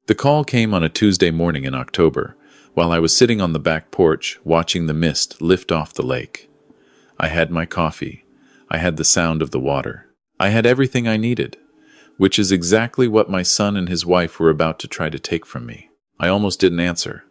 The call came on a Tuesday morning in October, while I was sitting on the back porch watching the mist lift off the lake. I had my coffee. I had the sound of the water. I had everything I needed, which is exactly what my son and his wife were about to try to take from me. I almost didn't answer.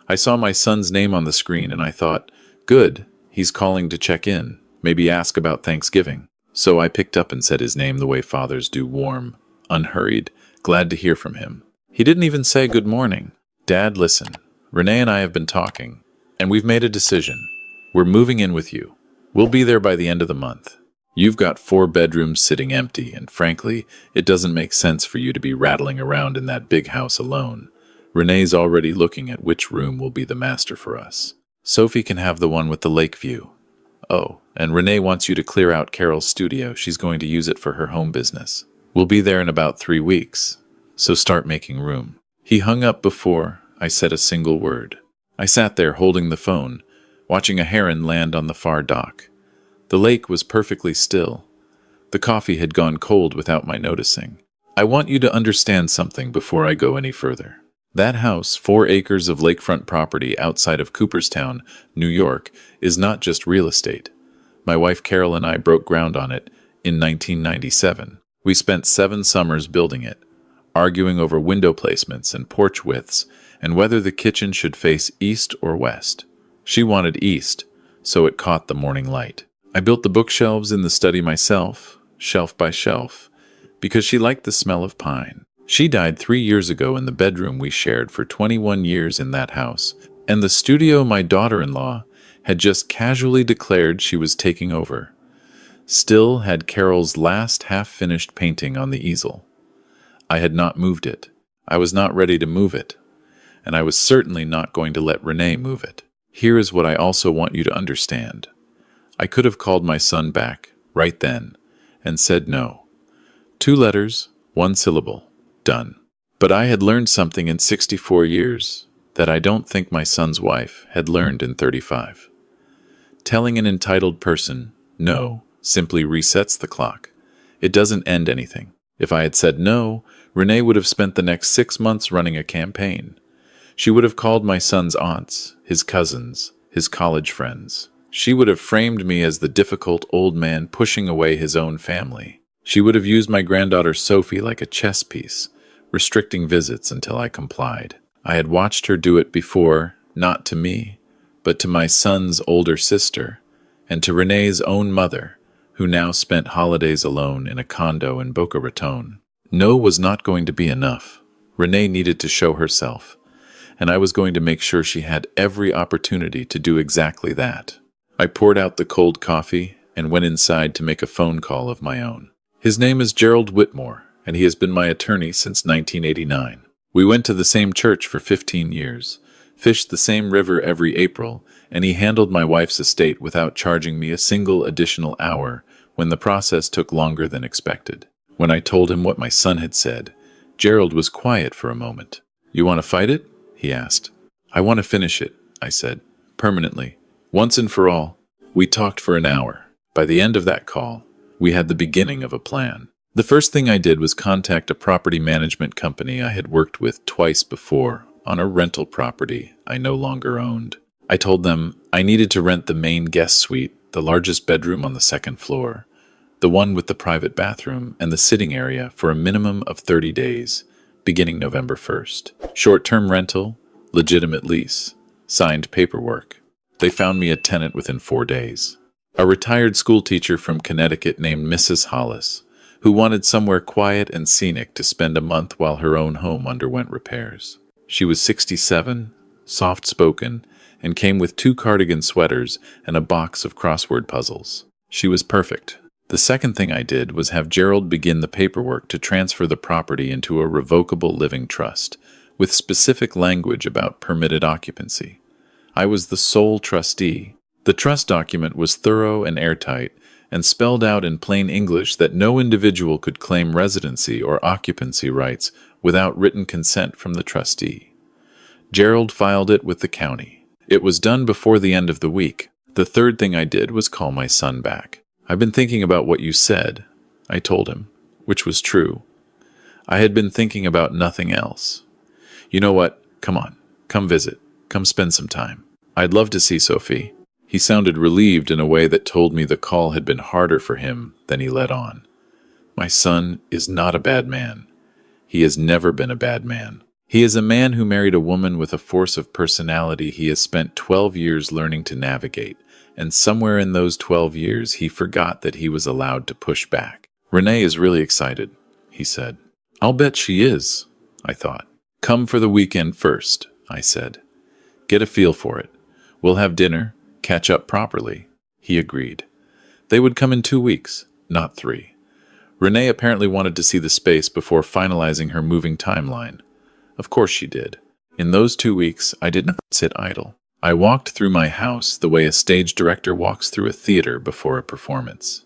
I saw my son's name on the screen and I thought, good, he's calling to check in, maybe ask about Thanksgiving. So I picked up and said his name the way fathers do, warm, unhurried, glad to hear from him. He didn't even say good morning. Dad, listen, Renee and I have been talking, and we've made a decision. We're moving in with you. We'll be there by the end of the month. You've got 4 bedrooms sitting empty, and frankly, it doesn't make sense for you to be rattling around in that big house alone. Renee's already looking at which room will be the master for us. Sophie can have the one with the lake view. Oh, and Renee wants you to clear out Carol's studio. She's going to use it for her home business. We'll be there in about 3 weeks, so start making room. He hung up before I said a single word. I sat there holding the phone, watching a heron land on the far dock. The lake was perfectly still. The coffee had gone cold without my noticing. I want you to understand something before I go any further. That house, 4 acres of lakefront property outside of Cooperstown, New York, is not just real estate. My wife Carol and I broke ground on it in 1997. We spent 7 summers building it, arguing over window placements and porch widths and whether the kitchen should face east or west. She wanted east, so it caught the morning light. I built the bookshelves in the study myself, shelf by shelf, because she liked the smell of pine. She died 3 years ago in the bedroom we shared for 21 years in that house, and the studio my daughter-in-law had just casually declared she was taking over still had Carol's last half-finished painting on the easel. I had not moved it. I was not ready to move it, and I was certainly not going to let Renee move it. Here is what I also want you to understand. I could have called my son back, right then, and said no. 2 letters, 1 syllable. Done. But I had learned something in 64 years that I don't think my son's wife had learned in 35. Telling an entitled person no simply resets the clock. It doesn't end anything. If I had said no, Renee would have spent the next 6 months running a campaign. She would have called my son's aunts, his cousins, his college friends. She would have framed me as the difficult old man pushing away his own family. She would have used my granddaughter Sophie like a chess piece, restricting visits until I complied. I had watched her do it before, not to me, but to my son's older sister, and to Renee's own mother, who now spent holidays alone in a condo in Boca Raton. No was not going to be enough. Renee needed to show herself, and I was going to make sure she had every opportunity to do exactly that. I poured out the cold coffee and went inside to make a phone call of my own. His name is Gerald Whitmore, and he has been my attorney since 1989. We went to the same church for 15 years, fished the same river every April, and he handled my wife's estate without charging me a single additional hour when the process took longer than expected. When I told him what my son had said, Gerald was quiet for a moment. "You want to fight it?" he asked. "I want to finish it," I said, permanently, once and for all. We talked for an hour. By the end of that call, we had the beginning of a plan. The first thing I did was contact a property management company I had worked with twice before on a rental property I no longer owned. I told them I needed to rent the main guest suite, the largest bedroom on the 2nd floor, the one with the private bathroom and the sitting area for a minimum of 30 days, beginning November 1st. Short-term rental, legitimate lease, signed paperwork. They found me a tenant within 4 days. A retired schoolteacher from Connecticut named Mrs. Hollis, who wanted somewhere quiet and scenic to spend a month while her own home underwent repairs. She was 67, soft-spoken, and came with 2 cardigan sweaters and a box of crossword puzzles. She was perfect. The second thing I did was have Gerald begin the paperwork to transfer the property into a revocable living trust, with specific language about permitted occupancy. I was the sole trustee. The trust document was thorough and airtight, and spelled out in plain English that no individual could claim residency or occupancy rights without written consent from the trustee. Gerald filed it with the county. It was done before the end of the week. The third thing I did was call my son back. "I've been thinking about what you said," I told him, which was true. I had been thinking about nothing else. You know what? Come on. Come visit. Come spend some time. I'd love to see Sophie. He sounded relieved in a way that told me the call had been harder for him than he let on. My son is not a bad man. He has never been a bad man. He is a man who married a woman with a force of personality he has spent 12 years learning to navigate, and somewhere in those 12 years he forgot that he was allowed to push back. Renee is really excited, he said. I'll bet she is, I thought. Come for the weekend first, I said. Get a feel for it. We'll have dinner, catch up properly. He agreed. They would come in 2 weeks, not 3. Renee apparently wanted to see the space before finalizing her moving timeline. Of course she did. In those 2 weeks, I did not sit idle. I walked through my house the way a stage director walks through a theater before a performance.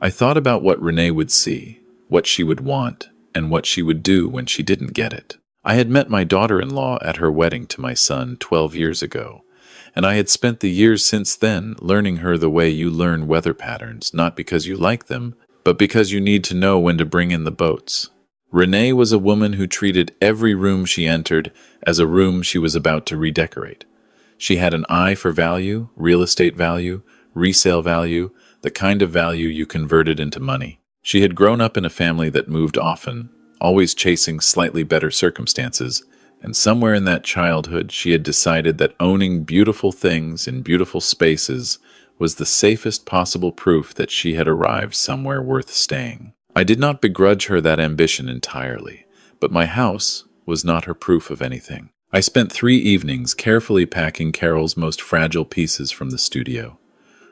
I thought about what Renee would see, what she would want, and what she would do when she didn't get it. I had met my daughter-in-law at her wedding to my son 12 years ago, and I had spent the years since then learning her the way you learn weather patterns, not because you like them, but because you need to know when to bring in the boats. Renee was a woman who treated every room she entered as a room she was about to redecorate. She had an eye for value, real estate value, resale value, the kind of value you converted into money. She had grown up in a family that moved often, always chasing slightly better circumstances, and somewhere in that childhood she had decided that owning beautiful things in beautiful spaces was the safest possible proof that she had arrived somewhere worth staying. I did not begrudge her that ambition entirely, but my house was not her proof of anything. I spent 3 evenings carefully packing Carol's most fragile pieces from the studio.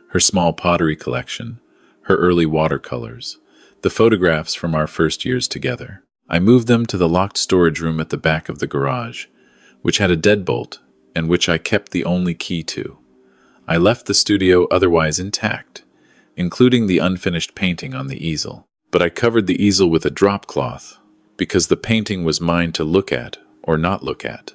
Her small pottery collection, her early watercolors, the photographs from our first years together. I moved them to the locked storage room at the back of the garage, which had a deadbolt and which I kept the only key to. I left the studio otherwise intact, including the unfinished painting on the easel. But I covered the easel with a drop cloth because the painting was mine to look at or not look at,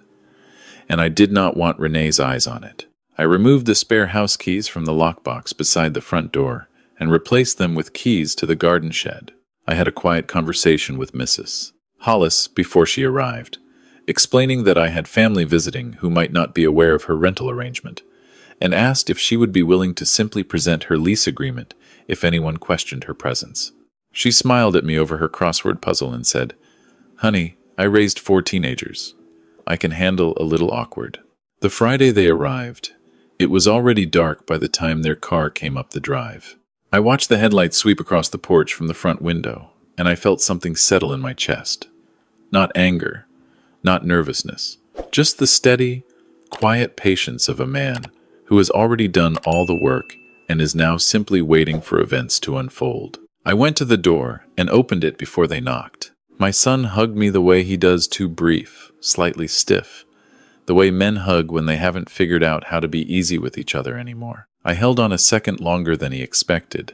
and I did not want Renee's eyes on it. I removed the spare house keys from the lockbox beside the front door and replaced them with keys to the garden shed. I had a quiet conversation with Mrs. Hollis before she arrived, explaining that I had family visiting who might not be aware of her rental arrangement, and asked if she would be willing to simply present her lease agreement if anyone questioned her presence. She smiled at me over her crossword puzzle and said, "Honey, I raised 4 teenagers. I can handle a little awkward." The Friday they arrived, it was already dark by the time their car came up the drive. I watched the headlights sweep across the porch from the front window, and I felt something settle in my chest. Not anger, not nervousness, just the steady, quiet patience of a man who has already done all the work and is now simply waiting for events to unfold. I went to the door and opened it before they knocked. My son hugged me the way he does, too brief, slightly stiff, the way men hug when they haven't figured out how to be easy with each other anymore. I held on a second longer than he expected,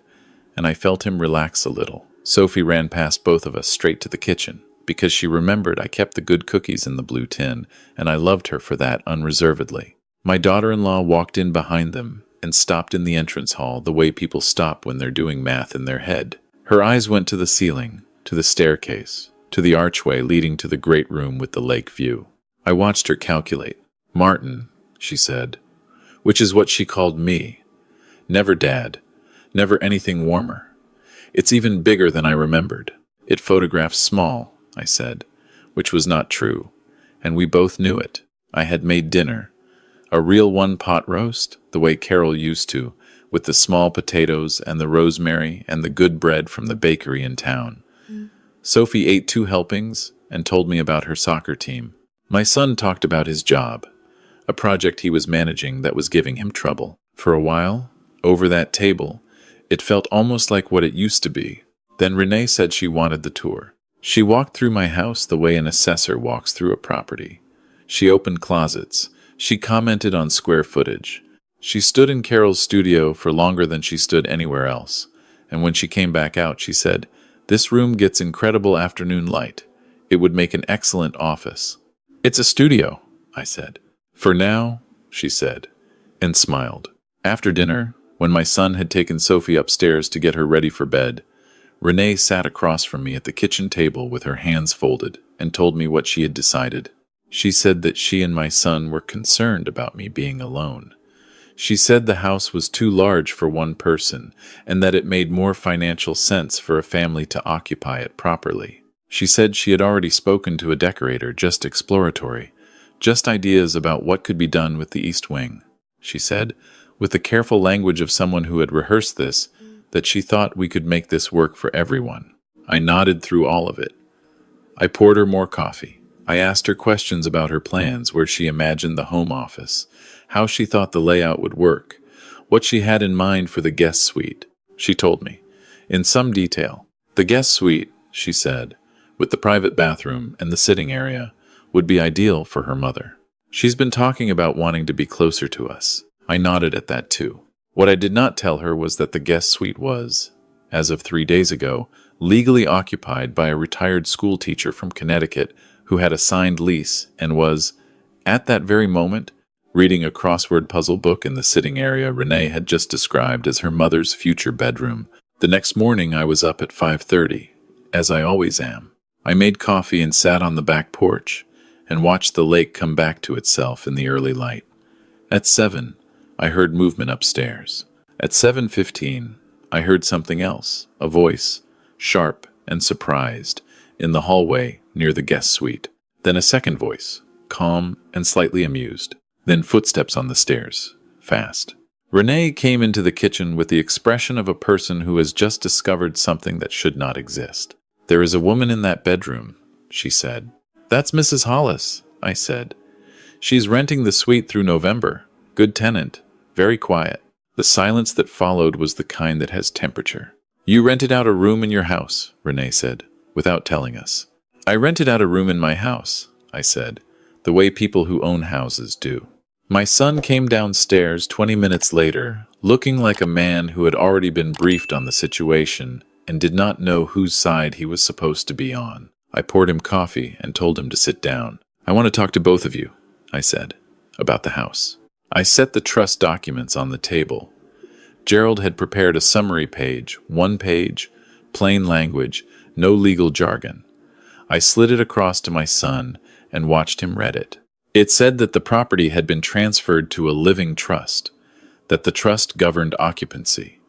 and I felt him relax a little. Sophie ran past both of us straight to the kitchen, because she remembered I kept the good cookies in the blue tin, and I loved her for that unreservedly. My daughter-in-law walked in behind them and stopped in the entrance hall the way people stop when they're doing math in their head. Her eyes went to the ceiling, to the staircase, to the archway leading to the great room with the lake view. I watched her calculate. "Martin," she said, which is what she called me. Never Dad, never anything warmer. It's even bigger than I remembered. It photographs small, I said, which was not true, and we both knew it. I had made dinner, a real one-pot roast, the way Carol used to, with the small potatoes and the rosemary and the good bread from the bakery in town. Sophie ate 2 helpings and told me about her soccer team. My son talked about his job, a project he was managing that was giving him trouble. For a while, over that table, it felt almost like what it used to be. Then Renee said she wanted the tour. She walked through my house the way an assessor walks through a property. She opened closets. She commented on square footage. She stood in Carol's studio for longer than she stood anywhere else, and when she came back out, she said, "This room gets incredible afternoon light. It would make an excellent office." "It's a studio," I said. "For now," she said, and smiled. After dinner, when my son had taken Sophie upstairs to get her ready for bed, Renee sat across from me at the kitchen table with her hands folded and told me what she had decided. She said that she and my son were concerned about me being alone. She said the house was too large for one person and that it made more financial sense for a family to occupy it properly. She said she had already spoken to a decorator, just exploratory, just ideas about what could be done with the East Wing. She said, with the careful language of someone who had rehearsed this, that she thought we could make this work for everyone. I nodded through all of it. I poured her more coffee. I asked her questions about her plans, where she imagined the home office, how she thought the layout would work, what she had in mind for the guest suite. She told me, in some detail. The guest suite, she said, with the private bathroom and the sitting area, would be ideal for her mother. She's been talking about wanting to be closer to us. I nodded at that too. What I did not tell her was that the guest suite was, as of 3 days ago, legally occupied by a retired school teacher from Connecticut who had a signed lease and was, at that very moment, reading a crossword puzzle book in the sitting area Renee had just described as her mother's future bedroom. The next morning I was up at 5:30, as I always am. I made coffee and sat on the back porch and watched the lake come back to itself in the early light. At 7, I heard movement upstairs. At 7:15, I heard something else, a voice, sharp and surprised, in the hallway near the guest suite. Then a second voice, calm and slightly amused. Then footsteps on the stairs, fast. Renee came into the kitchen with the expression of a person who has just discovered something that should not exist. "There is a woman in that bedroom," she said. "That's Mrs. Hollis," I said. "She's renting the suite through November. Good tenant. Very quiet." The silence that followed was the kind that has temperature. "You rented out a room in your house," Renee said, without telling us. "I rented out a room in my house," I said, the way people who own houses do. My son came downstairs 20 minutes later, looking like a man who had already been briefed on the situation and did not know whose side he was supposed to be on. I poured him coffee and told him to sit down. "I want to talk to both of you," I said, "about the house." I set the trust documents on the table. Gerald had prepared a summary page, 1 page, plain language, no legal jargon. I slid it across to my son and watched him read it. It said that the property had been transferred to a living trust, that the trust governed occupancy,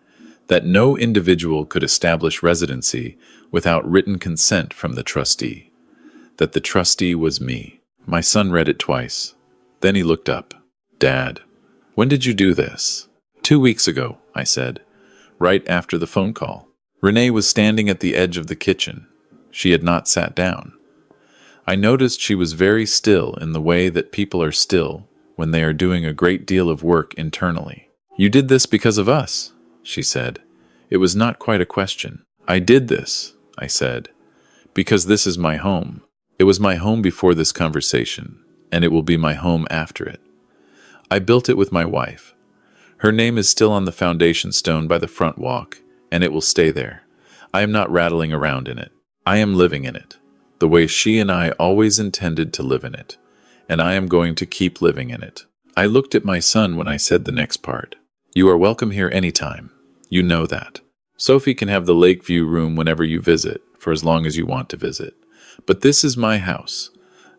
that no individual could establish residency without written consent from the trustee, that the trustee was me. My son read it twice. Then he looked up. "Dad, when did you do this?" 2 weeks ago, I said, right after the phone call. Renee was standing at the edge of the kitchen. She had not sat down. I noticed she was very still in the way that people are still when they are doing a great deal of work internally. "You did this because of us," she said. It was not quite a question. "I did this," I said, "because this is my home. It was my home before this conversation, and it will be my home after it. I built it with my wife. Her name is still on the foundation stone by the front walk, and it will stay there. I am not rattling around in it. I am living in it, the way she and I always intended to live in it, and I am going to keep living in it." I looked at my son when I said the next part. "You are welcome here anytime. You know that. Sophie can have the Lakeview room whenever you visit, for as long as you want to visit. But this is my house,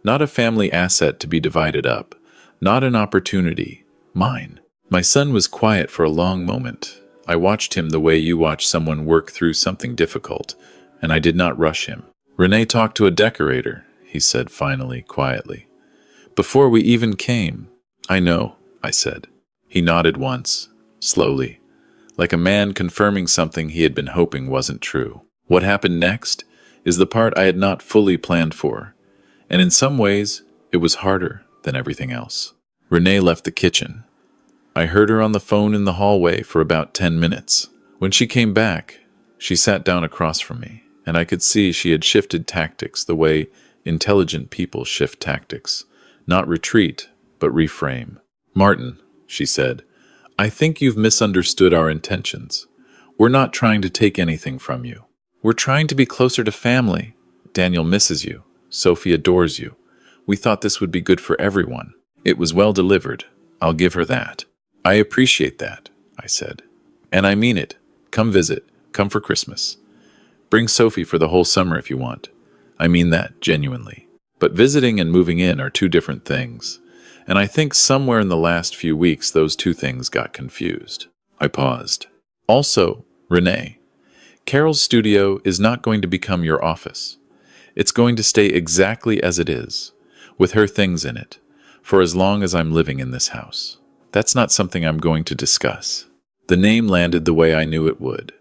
not a family asset to be divided up, not an opportunity, mine." My son was quiet for a long moment. I watched him the way you watch someone work through something difficult, and I did not rush him. "Renee talked to a decorator," he said finally, quietly. "Before we even came." "I know," I said. He nodded once, slowly, like a man confirming something he had been hoping wasn't true. What happened next is the part I had not fully planned for, and in some ways it was harder than everything else. Renee left the kitchen. I heard her on the phone in the hallway for about 10 minutes. When she came back, she sat down across from me, and I could see she had shifted tactics the way intelligent people shift tactics. Not retreat, but reframe. "Martin," she said, "I think you've misunderstood our intentions. We're not trying to take anything from you. We're trying to be closer to family. Daniel misses you. Sophie adores you. We thought this would be good for everyone." It was well delivered. I'll give her that. "I appreciate that," I said. "And I mean it. Come visit. Come for Christmas. Bring Sophie for the whole summer if you want. I mean that, genuinely." But visiting and moving in are two different things. And I think somewhere in the last few weeks those two things got confused. I paused. Also, Renee, Carol's studio is not going to become your office. It's going to stay exactly as it is, with her things in it, for as long as I'm living in this house. That's not something I'm going to discuss. The name landed the way I knew it would.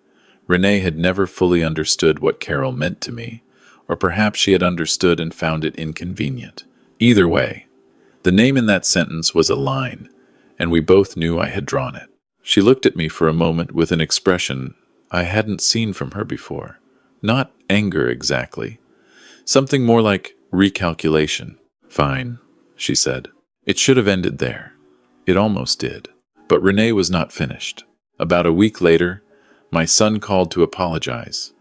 Renee had never fully understood what Carol meant to me, or perhaps she had understood and found it inconvenient. Either way, the name in that sentence was a line, and we both knew I had drawn it. She looked at me for a moment with an expression I hadn't seen from her before. Not anger exactly. Something more like recalculation. Fine, she said. It should have ended there. It almost did. But Renee was not finished. About a week later, my son called to apologize,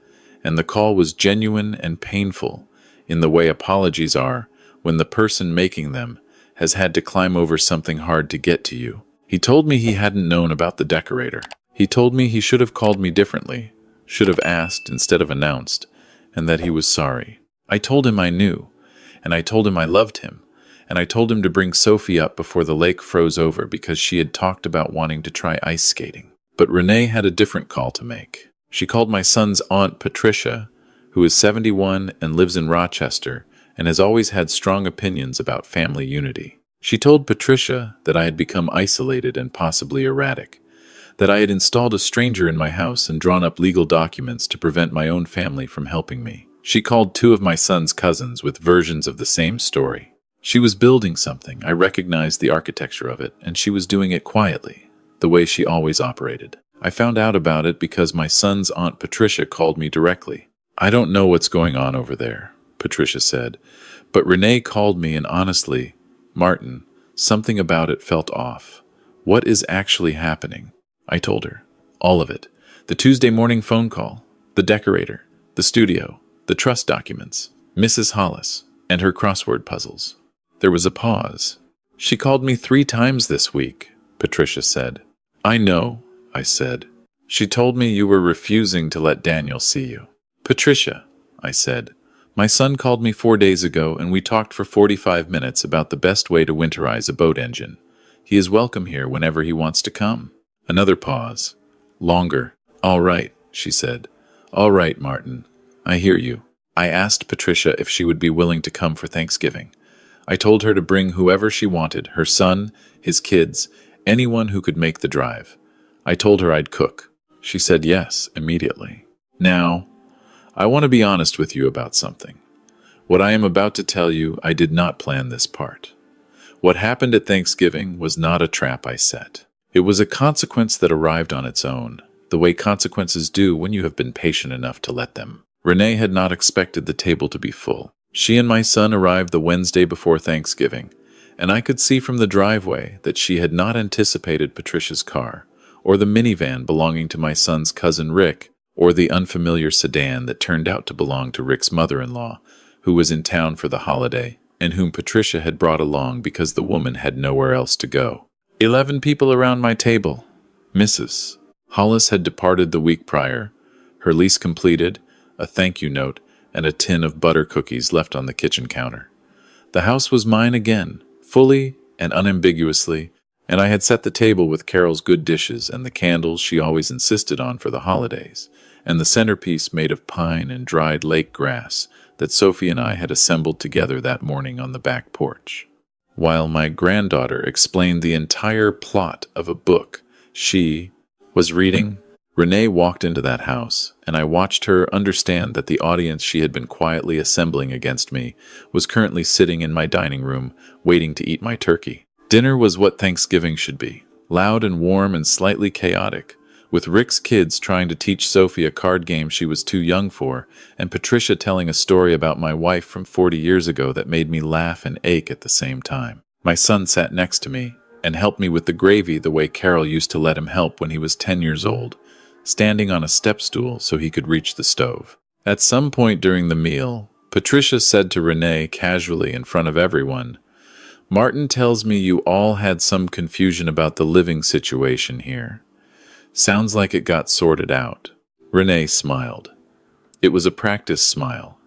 and the call was genuine and painful in the way apologies are when the person making them has had to climb over something hard to get to you. He told me he hadn't known about the decorator. He told me he should have called me differently, should have asked instead of announced, and that he was sorry. I told him I knew, and I told him I loved him, and I told him to bring Sophie up before the lake froze over because she had talked about wanting to try ice skating. But Renee had a different call to make. She called my son's aunt Patricia, who is 71 and lives in Rochester, and has always had strong opinions about family unity. She told Patricia that I had become isolated and possibly erratic, that I had installed a stranger in my house and drawn up legal documents to prevent my own family from helping me. She called two of my son's cousins with versions of the same story. She was building something. I recognized the architecture of it, and she was doing it quietly, the way she always operated. I found out about it because my son's aunt Patricia called me directly. I don't know what's going on over there, Patricia said, but Renee called me and honestly, Martin, something about it felt off. What is actually happening? I told her. All of it. The Tuesday morning phone call, the decorator, the studio, the trust documents, Mrs. Hollis, and her crossword puzzles. There was a pause. She called me 3 times this week, Patricia said. I know, I said. She told me you were refusing to let Daniel see you. Patricia, I said. My son called me 4 days ago and we talked for 45 minutes about the best way to winterize a boat engine. He is welcome here whenever he wants to come. Another pause. Longer. All right, she said. All right, Martin. I hear you. I asked Patricia if she would be willing to come for Thanksgiving. I told her to bring whoever she wanted, her son, his kids, anyone who could make the drive. I told her I'd cook. She said yes immediately. Now, I want to be honest with you about something. What I am about to tell you, I did not plan this part. What happened at Thanksgiving was not a trap I set. It was a consequence that arrived on its own, the way consequences do when you have been patient enough to let them. Renee had not expected the table to be full. She and my son arrived the Wednesday before Thanksgiving, and I could see from the driveway that she had not anticipated Patricia's car, or the minivan belonging to my son's cousin Rick, or the unfamiliar sedan that turned out to belong to Rick's mother-in-law, who was in town for the holiday, and whom Patricia had brought along because the woman had nowhere else to go. 11 people around my table. Mrs. Hollis had departed the week prior, her lease completed, a thank you note, and a tin of butter cookies left on the kitchen counter. The house was mine again, fully and unambiguously, and I had set the table with Carol's good dishes and the candles she always insisted on for the holidays, and the centerpiece made of pine and dried lake grass that Sophie and I had assembled together that morning on the back porch. While my granddaughter explained the entire plot of a book she was reading, Renee walked into that house, and I watched her understand that the audience she had been quietly assembling against me was currently sitting in my dining room, waiting to eat my turkey. Dinner was what Thanksgiving should be, loud and warm and slightly chaotic, with Rick's kids trying to teach Sophie a card game she was too young for, and Patricia telling a story about my wife from 40 years ago that made me laugh and ache at the same time. My son sat next to me and helped me with the gravy the way Carol used to let him help when he was 10 years old, standing on a step stool so he could reach the stove. At some point during the meal, Patricia said to Renee casually in front of everyone, Martin tells me you all had some confusion about the living situation here. Sounds like it got sorted out. Renee smiled. It was a practiced smile,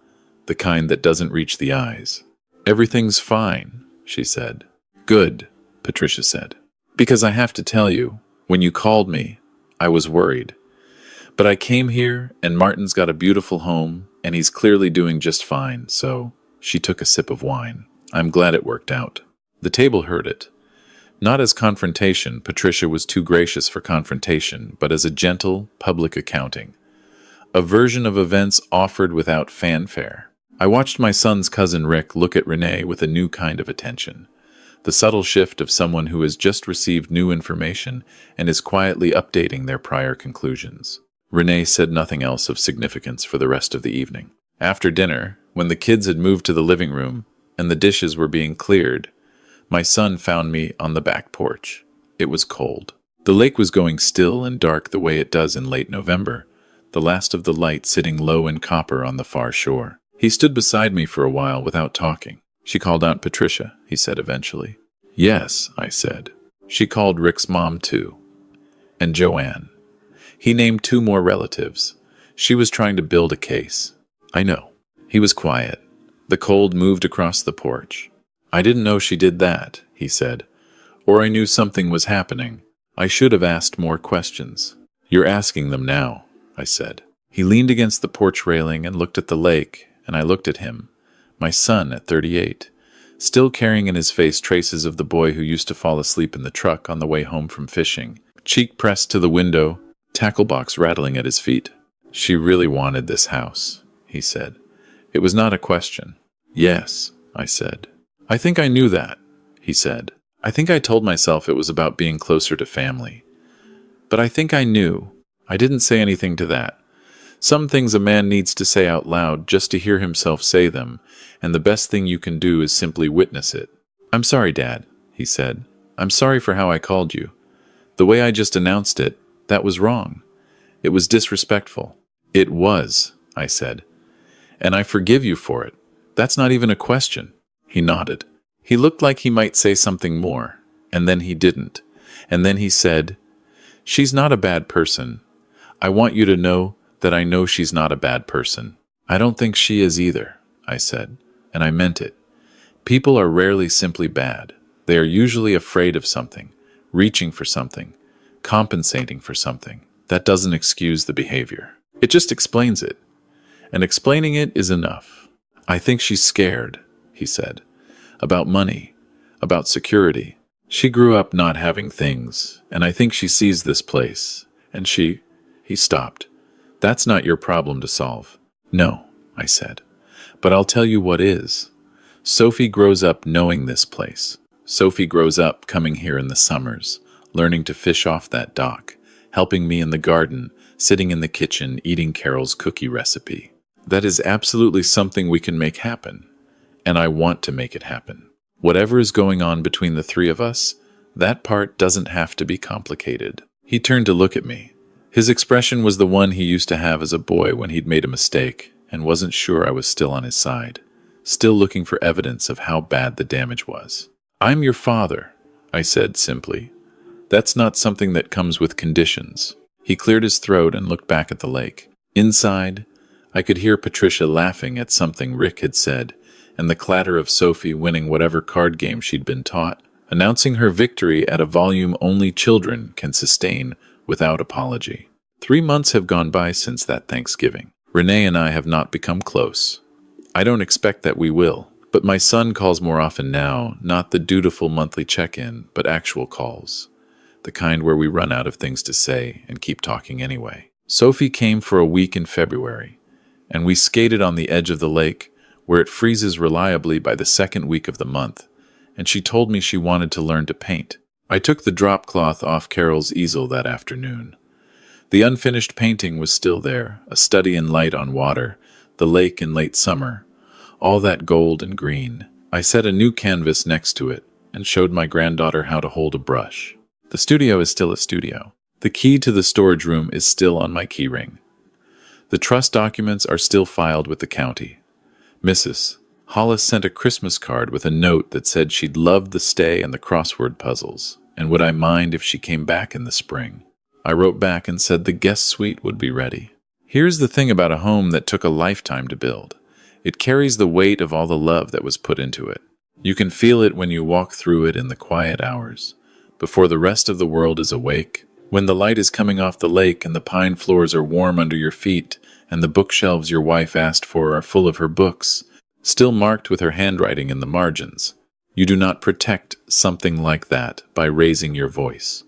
the kind that doesn't reach the eyes. Everything's fine, she said. Good, Patricia said. Because I have to tell you, when you called me, I was worried. But I came here, and Martin's got a beautiful home, and he's clearly doing just fine, so she took a sip of wine. I'm glad it worked out. The table heard it. Not as confrontation, Patricia was too gracious for confrontation, but as a gentle, public accounting. A version of events offered without fanfare. I watched my son's cousin Rick look at Renee with a new kind of attention. The subtle shift of someone who has just received new information and is quietly updating their prior conclusions. Renee said nothing else of significance for the rest of the evening. After dinner, when the kids had moved to the living room and the dishes were being cleared, my son found me on the back porch. It was cold. The lake was going still and dark the way it does in late November, the last of the light sitting low in copper on the far shore. He stood beside me for a while without talking. She called out Patricia, he said eventually. Yes, I said. She called Rick's mom too. And Joanne. He named 2 more relatives. She was trying to build a case. I know. He was quiet. The cold moved across the porch. I didn't know she did that, he said. Or I knew something was happening. I should have asked more questions. You're asking them now, I said. He leaned against the porch railing and looked at the lake, and I looked at him. My son at 38, still carrying in his face traces of the boy who used to fall asleep in the truck on the way home from fishing, cheek pressed to the window, tackle box rattling at his feet. She really wanted this house, he said. It was not a question. Yes, I said. I think I knew that, he said. I think I told myself it was about being closer to family. But I think I knew. I didn't say anything to that. Some things a man needs to say out loud just to hear himself say them, and the best thing you can do is simply witness it. I'm sorry, Dad, he said. I'm sorry for how I called you. The way I just announced it, that was wrong. It was disrespectful. It was, I said. And I forgive you for it. That's not even a question. He nodded. He looked like he might say something more, and then he didn't. And then he said, She's not a bad person. I want you to know that I know she's not a bad person. I don't think she is either, I said, and I meant it. People are rarely simply bad. They are usually afraid of something, reaching for something, compensating for something. That doesn't excuse the behavior. It just explains it. And explaining it is enough. I think she's scared, he said, about money, about security. She grew up not having things, and I think she sees this place, and he stopped. That's not your problem to solve. No, I said, but I'll tell you what is. Sophie grows up knowing this place. Sophie grows up coming here in the summers, learning to fish off that dock, helping me in the garden, sitting in the kitchen, eating Carol's cookie recipe. That is absolutely something we can make happen. And I want to make it happen. Whatever is going on between the 3 of us, that part doesn't have to be complicated. He turned to look at me. His expression was the one he used to have as a boy when he'd made a mistake and wasn't sure I was still on his side, still looking for evidence of how bad the damage was. I'm your father, I said simply. That's not something that comes with conditions. He cleared his throat and looked back at the lake. Inside, I could hear Patricia laughing at something Rick had said, and the clatter of Sophie winning whatever card game she'd been taught, announcing her victory at a volume only children can sustain without apology. 3 months have gone by since that Thanksgiving. Renee and I have not become close. I don't expect that we will, but my son calls more often now, not the dutiful monthly check-in, but actual calls. The kind where we run out of things to say and keep talking anyway. Sophie came for a week in February, and we skated on the edge of the lake, where it freezes reliably by the 2nd week of the month, and she told me she wanted to learn to paint. I took the drop cloth off Carol's easel that afternoon. The unfinished painting was still there, a study in light on water, the lake in late summer, all that gold and green. I set a new canvas next to it and showed my granddaughter how to hold a brush. The studio is still a studio. The key to the storage room is still on my keyring. The trust documents are still filed with the county. Mrs. Hollis sent a Christmas card with a note that said she'd loved the stay and the crossword puzzles, and would I mind if she came back in the spring. I wrote back and said the guest suite would be ready. Here's the thing about a home that took a lifetime to build. It carries the weight of all the love that was put into it. You can feel it when you walk through it in the quiet hours, before the rest of the world is awake, when the light is coming off the lake and the pine floors are warm under your feet, and the bookshelves your wife asked for are full of her books, still marked with her handwriting in the margins. You do not protect something like that by raising your voice.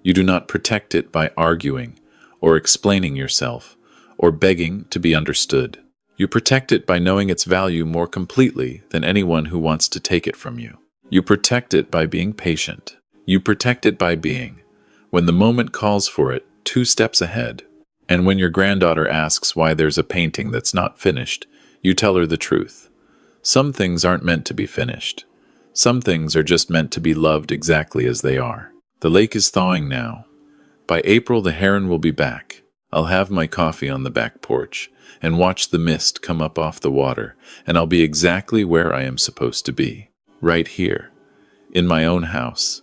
You do not protect it by arguing, or explaining yourself, or begging to be understood. You protect it by knowing its value more completely than anyone who wants to take it from you. You protect it by being patient. You protect it by being, when the moment calls for it, 2 steps ahead. And when your granddaughter asks why there's a painting that's not finished, you tell her the truth. Some things aren't meant to be finished. Some things are just meant to be loved exactly as they are. The lake is thawing now. By April, the heron will be back. I'll have my coffee on the back porch and watch the mist come up off the water, and I'll be exactly where I am supposed to be, right here, in my own house,